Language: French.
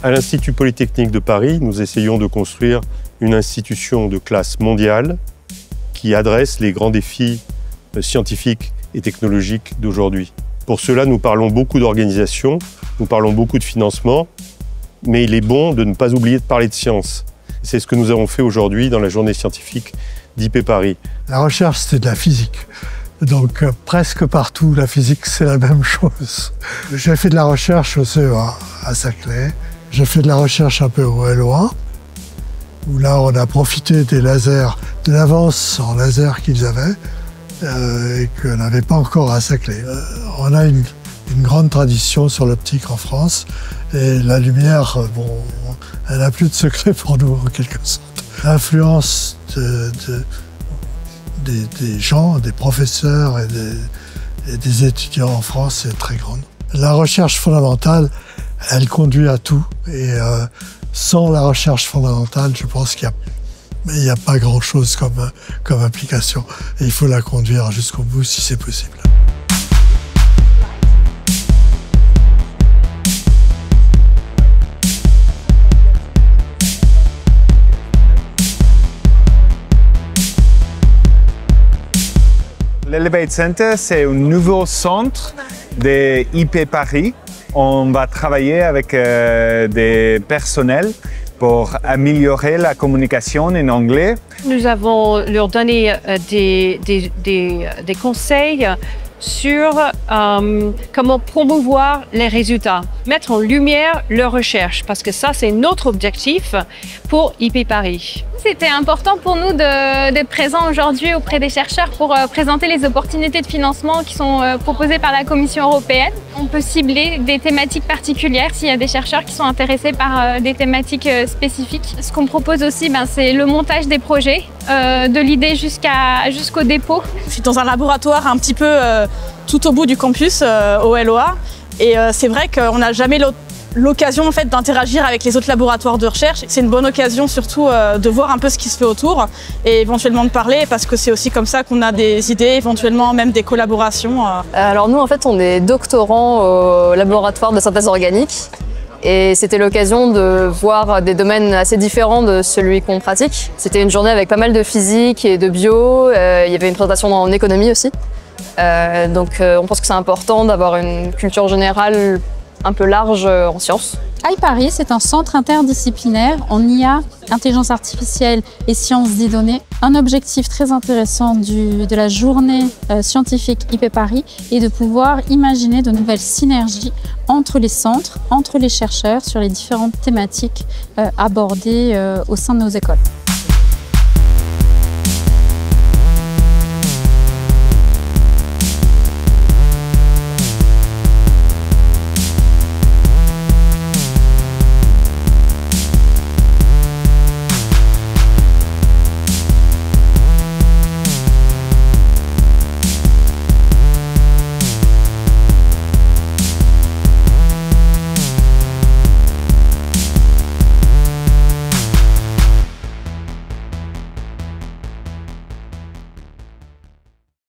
À l'Institut Polytechnique de Paris, nous essayons de construire une institution de classe mondiale qui adresse les grands défis scientifiques et technologiques d'aujourd'hui. Pour cela, nous parlons beaucoup d'organisation, nous parlons beaucoup de financement, mais il est bon de ne pas oublier de parler de science. C'est ce que nous avons fait aujourd'hui dans la journée scientifique d'IP Paris. La recherche, c'est de la physique. Donc presque partout, la physique, c'est la même chose. J'ai fait de la recherche au CEA à Saclay. J'ai fait de la recherche un peu au LOA, où là, on a profité des lasers, de l'avance en laser qu'ils avaient et qu'on n'avait pas encore à Saclay. On a une grande tradition sur l'optique en France et la lumière, bon, elle n'a plus de secret pour nous en quelque sorte. L'influence des gens, des professeurs et des étudiants en France est très grande. La recherche fondamentale, elle conduit à tout et sans la recherche fondamentale, je pense qu'il n'y a pas grand-chose comme application. Et il faut la conduire jusqu'au bout si c'est possible. L'Elevate Center, c'est un nouveau centre de IP Paris. On va travailler avec des personnels pour améliorer la communication en anglais. Nous avons leur donné des conseils sur comment promouvoir les résultats, mettre en lumière leur recherche, parce que ça, c'est notre objectif pour IP Paris. C'était important pour nous d'être présents aujourd'hui auprès des chercheurs pour présenter les opportunités de financement qui sont proposées par la Commission européenne. On peut cibler des thématiques particulières s'il y a des chercheurs qui sont intéressés par des thématiques spécifiques. Ce qu'on propose aussi, c'est le montage des projets, de l'idée jusqu'au dépôt. Je suis dans un laboratoire un petit peu tout au bout du campus, au LOA, et c'est vrai qu'on n'a jamais l'occasion en fait d'interagir avec les autres laboratoires de recherche. C'est une bonne occasion surtout de voir un peu ce qui se fait autour et éventuellement de parler, parce que c'est aussi comme ça qu'on a des idées, éventuellement même des collaborations. Alors nous en fait on est doctorants au laboratoire de synthèse organique et c'était l'occasion de voir des domaines assez différents de celui qu'on pratique. C'était une journée avec pas mal de physique et de bio, il y avait une présentation en économie aussi. Donc on pense que c'est important d'avoir une culture générale un peu large en sciences. IP Paris, c'est un centre interdisciplinaire en IA, intelligence artificielle et sciences des données. Un objectif très intéressant de la journée scientifique IP Paris est de pouvoir imaginer de nouvelles synergies entre les centres, entre les chercheurs sur les différentes thématiques abordées au sein de nos écoles.